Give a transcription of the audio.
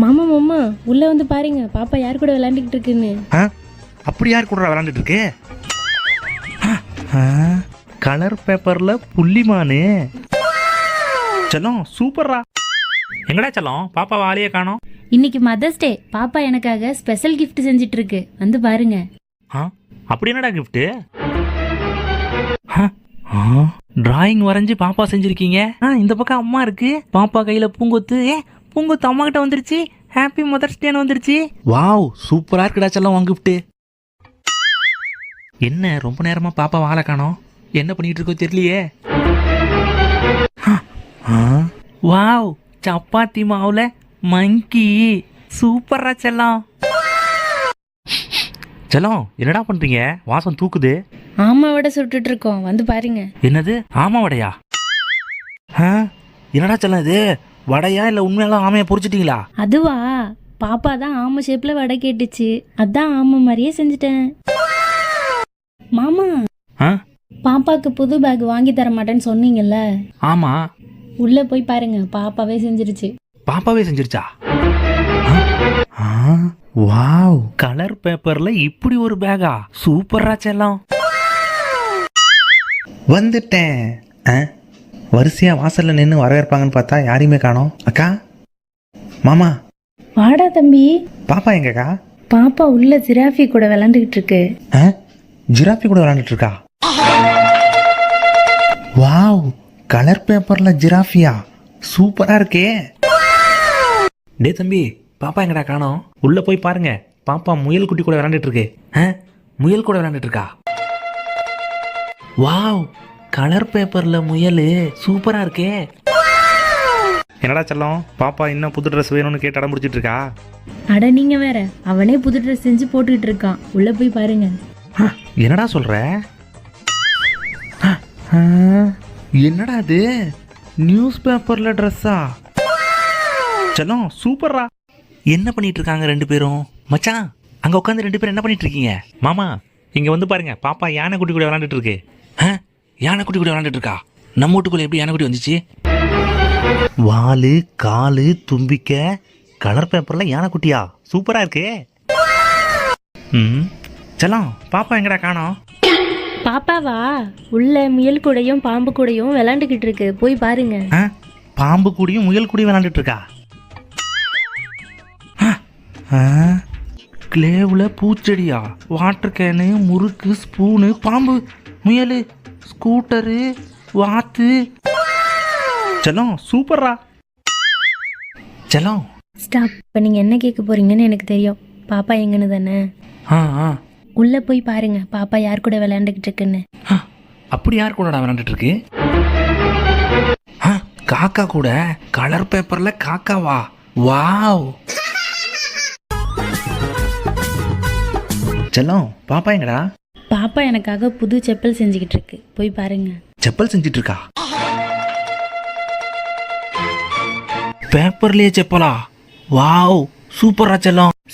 மாமா மாமா உள்ள வந்து பாருங்க பாப்பா யார் கூட விளையாண்டுக்கிட்டு இருக்குன்னு. அப்படி யார் கூட விளையாண்டுட்டு இருக்கு? கலர் பேப்பர்ல புள்ளிமானு. செல்லம் சூப்பர்ரா. எங்கடா செல்லம் பாப்பா வாலியே காணோம்? இன்னைக்கு மதர்ஸ் டே, பாப்பா எனக்காக ஸ்பெஷல் கிஃப்ட் செஞ்சிட்டு இருக்கு, வந்து பாருங்க. அப்படி என்னடா கிஃப்ட்? டிராயிங் வரைஞ்சி பாப்பா செஞ்சிருக்கீங்க. இந்த பக்கம் அம்மா இருக்கு, பாப்பா கையில பூங்கொத்து. பூங்கொத்து அம்மா கிட்ட வந்துருச்சு. ஹாப்பி மதர்ஸ் டேன்னு வந்துருச்சு. வாவ் சூப்பரா இருக்குடா செல்லம் உன் கிஃப்ட். என்ன ரொம்ப நேரமா பாப்பா வாழை காணோம், என்ன பண்ணிட்டு இருக்கோ தெரியலையே. வாவ் சப்பாத்தி மாவுல மங்கி. சூப்பரா செல்லம். செல்லம் என்னடா பண்றீங்க? வாசம் தூக்குது. ஆமா வடை சுட்டுட்டு இருக்கோம், வந்து பாருங்க. என்னது ஆமா வடையா? என்னடா செல்லம் இது வடையா இல்ல உண்மையெல்லாம் ஆமையை பொரிச்சிட்டீங்களா? அதுவா, பாப்பா தான் ஆமை ஷேப்ல வடை கேட்டுச்சு, அதான் ஆமை மாதிரியே செஞ்சுட்டேன். மாமா பாப்பாக்கு புது பேக் வாங்கி தர மாட்டேன்னு சொன்னீங்கல்ல? ஆமா. உள்ள போய் பாருங்க, பாப்பாவே செஞ்சிருச்சு. பாப்பாவே செஞ்சிருச்சா? வாவ் கலர் பேப்பர்ல இப்படி ஒரு பேகா? சூப்பரா செல்லம். வந்துட்டேன். வரிசையா வாசல்ல நின்று வரவேற்பாங்கன்னு பார்த்தா யாரையுமே காணோம். அக்கா மாமா வாடா தம்பி. பாப்பா எங்கக்கா? பாப்பா உள்ள ஜிராஃபி கூட விளையாண்டுகிட்டு இருக்கு. ஜிராஃபி கூட விளையாண்டுட்டு இருக்கா? வாவ் கலர் பேப்பர்ல ஜிராஃபியா? சூப்பரா இருக்கே. டே தம்பி பாப்பா எங்கடா காணோம்? உள்ள போய் பாருங்க, பாப்பா முயல் குட்டி கூட விளையாண்டுட்டு இருக்கு. முயல் கூட விளையாண்டுட்டு இருக்கா? வாவ் கலர் பேப்பர்ல முயல். சூப்பரா இருக்கே. என்னடா செல்லம் பாப்பா இன்னும் புது ட்ரெஸ் வேணும்னு கேட்டு அடம் முடிச்சிட்டு இருக்கா? அட நீங்க வேற, அவனே புது ட்ரெஸ் செஞ்சு போட்டுக்கிட்டு இருக்கான், உள்ள போய் பாருங்க. என்னடா சொல்ற? என்னடா இது நியூஸ் பேப்பர்ல ட்ரெஸ்ஸா? செல்லம் சூப்பர்ரா. என்ன பண்ணிட்டு இருக்காங்க ரெண்டு பேரும்? மச்சான் அங்க உட்காந்து ரெண்டு பேரும் என்ன பண்ணிட்டு இருக்கீங்க? மாமா இங்க வந்து பாருங்க, பாப்பா யானை குட்டி கூட விளையாண்டுட்டு இருக்கு. யானை குட்டி கூட விளையாண்டுட்டு இருக்கா? நம்ம வீட்டுக்குள்ள எப்படி யானை குட்டி வந்துச்சு? வாலு காலு தும்பிக்க கலர் பேப்பர்ல யானை குட்டியா? சூப்பரா இருக்கு. செல்லம் பாப்பா எங்கடா காணோம்? பாப்பாவா உள்ள முயல் கூடையும் பாம்பு கூடையும் விளையாண்டுகிட்டு இருக்கு, போய் பாருங்க. பாம்பு கூடியும் முயல் கூடியும் விளையாண்டுட்டு இருக்கா? கிளேவ்ல பூச்செடியா? வாட்டர் கேனு முறுக்கு ஸ்பூனு பாம்பு முயல் ஸ்கூட்டரு வாத்து. செல்லம் சூப்பர்ரா. செல்லம் ஸ்டாப். இப்போ நீங்கள் என்ன கேட்க போறீங்கன்னு எனக்கு தெரியும். பாப்பா எங்கன்னு தானே? உள்ள போய் பாருங்க, பாப்பா யார் கூட விளையாண்டுக்கிட்டு இருக்குன்னு. அப்படி யார் கூட விளையாண்டுட்டு இருக்கு? காக்கா கூட. கலர் பேப்பர்ல காக்காவா? வாவ். செல்லம் பாப்பா எங்கடா? பாப்பா எனக்காக புது செப்பல் செஞ்சுக்கிட்டு இருக்கு, போய் பாருங்க. செப்பல் செஞ்சிட்டு இருக்கா? பேப்பர்லயே செப்பலா? வாவ் சூப்பரா செல்லம்.